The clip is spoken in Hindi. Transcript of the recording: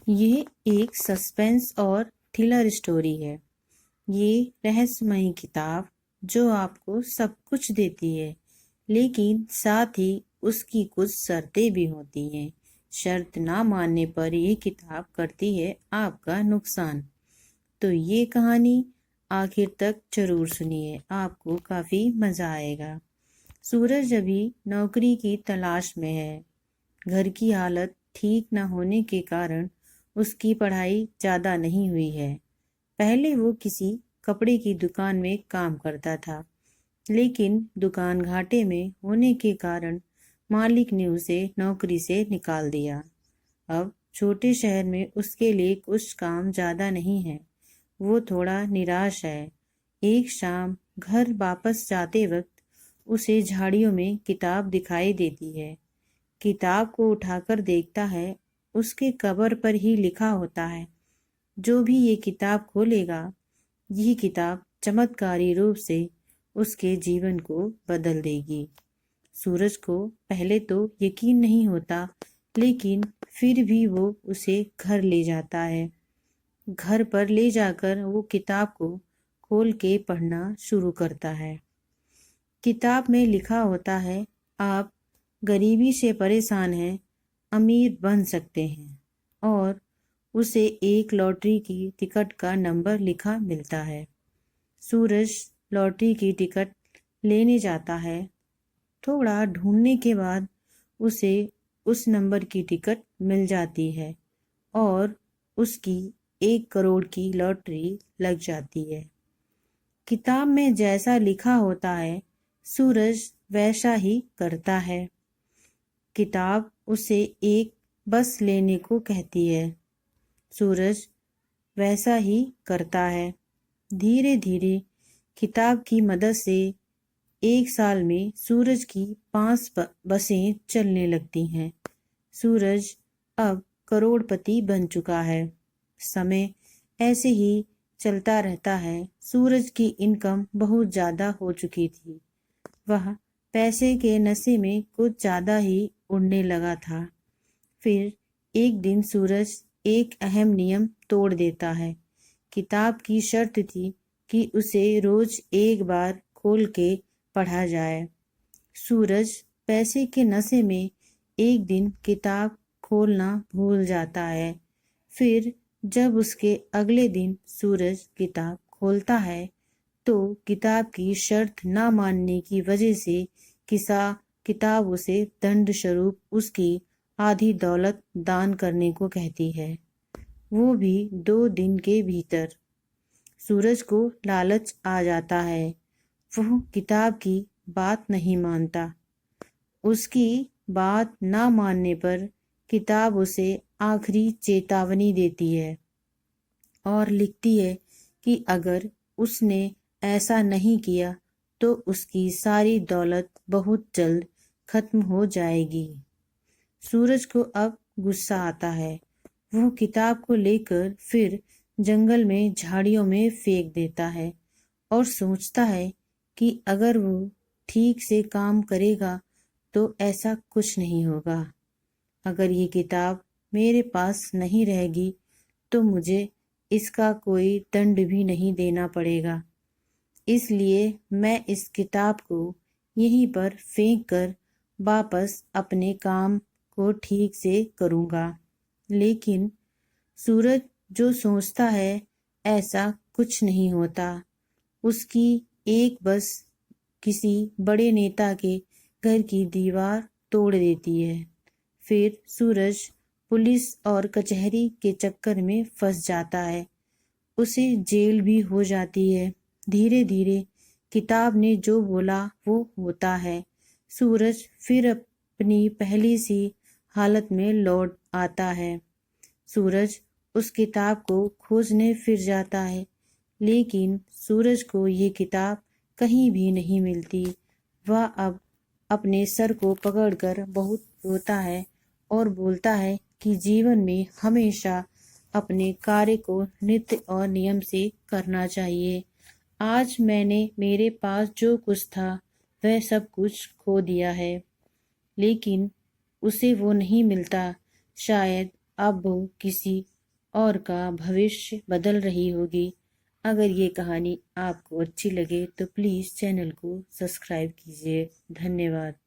ये एक सस्पेंस और थ्रिलर स्टोरी है। ये रहस्यमयी किताब जो आपको सब कुछ देती है, लेकिन साथ ही उसकी कुछ शर्तें भी होती हैं। शर्त ना मानने पर ये किताब करती है आपका नुकसान। तो ये कहानी आखिर तक जरूर सुनिए, आपको काफी मजा आएगा। सूरज अभी नौकरी की तलाश में है। घर की हालत ठीक न होने के कारण उसकी पढ़ाई ज़्यादा नहीं हुई है। पहले वो किसी कपड़े की दुकान में काम करता था, लेकिन दुकान घाटे में होने के कारण मालिक ने उसे नौकरी से निकाल दिया। अब छोटे शहर में उसके लिए कुछ काम ज़्यादा नहीं है। वो थोड़ा निराश है। एक शाम घर वापस जाते वक्त उसे झाड़ियों में किताब दिखाई देती है। किताब को उठाकर देखता है, उसके कवर पर ही लिखा होता है, जो भी ये किताब खोलेगा, यह किताब चमत्कारी रूप से उसके जीवन को बदल देगी। सूरज को पहले तो यकीन नहीं होता, लेकिन फिर भी वो उसे घर ले जाता है। घर पर ले जाकर वो किताब को खोल के पढ़ना शुरू करता है। किताब में लिखा होता है, आप गरीबी से परेशान हैं, अमीर बन सकते हैं। और उसे एक लॉटरी की टिकट का नंबर लिखा मिलता है। सूरज लॉटरी की टिकट लेने जाता है। थोड़ा ढूंढने के बाद उसे उस नंबर की टिकट मिल जाती है और उसकी 1 करोड़ की लॉटरी लग जाती है। किताब में जैसा लिखा होता है, सूरज वैसा ही करता है। किताब उसे एक बस लेने को कहती है। सूरज वैसा ही करता है। धीरे धीरे किताब की मदद से 1 साल में सूरज की 5 बसें चलने लगती हैं। सूरज अब करोड़पति बन चुका है। समय ऐसे ही चलता रहता है। सूरज की इनकम बहुत ज़्यादा हो चुकी थी। वह पैसे के नशे में कुछ ज़्यादा ही उड़ने लगा था। फिर एक दिन सूरज एक अहम नियम तोड़ देता है। किताब की शर्त थी कि उसे रोज एक बार खोल के पढ़ा जाए। सूरज पैसे के नशे में एक दिन किताब खोलना भूल जाता है। फिर जब उसके अगले दिन सूरज किताब खोलता है, तो किताब की शर्त ना मानने की वजह से किताब उसे दंड स्वरूप उसकी आधी दौलत दान करने को कहती है, वो भी 2 दिन के भीतर। सूरज को लालच आ जाता है। वह किताब की बात नहीं मानता। उसकी बात ना मानने पर किताब उसे आखिरी चेतावनी देती है और लिखती है कि अगर उसने ऐसा नहीं किया तो उसकी सारी दौलत बहुत जल्द खत्म हो जाएगी। सूरज को अब गुस्सा आता है। वो किताब को लेकर फिर जंगल में झाड़ियों में फेंक देता है और सोचता है कि अगर वो ठीक से काम करेगा तो ऐसा कुछ नहीं होगा। अगर ये किताब मेरे पास नहीं रहेगी तो मुझे इसका कोई दंड भी नहीं देना पड़ेगा। इसलिए मैं इस किताब को यहीं पर फेंक कर वापस अपने काम को ठीक से करूँगा। लेकिन सूरज जो सोचता है, ऐसा कुछ नहीं होता। उसकी एक बस किसी बड़े नेता के घर की दीवार तोड़ देती है। फिर सूरज पुलिस और कचहरी के चक्कर में फंस जाता है। उसे जेल भी हो जाती है। धीरे धीरे किताब ने जो बोला वो होता है। सूरज फिर अपनी पहली सी हालत में लौट आता है। सूरज उस किताब को खोजने फिर जाता है, लेकिन सूरज को ये किताब कहीं भी नहीं मिलती। वह अब अपने सर को पकड़कर बहुत रोता है और बोलता है कि जीवन में हमेशा अपने कार्य को नित्य और नियम से करना चाहिए। आज मैंने मेरे पास जो कुछ था वह सब कुछ खो दिया है, लेकिन उसे वो नहीं मिलता। शायद अब वो किसी और का भविष्य बदल रही होगी। अगर ये कहानी आपको अच्छी लगे तो प्लीज़ चैनल को सब्सक्राइब कीजिए। धन्यवाद।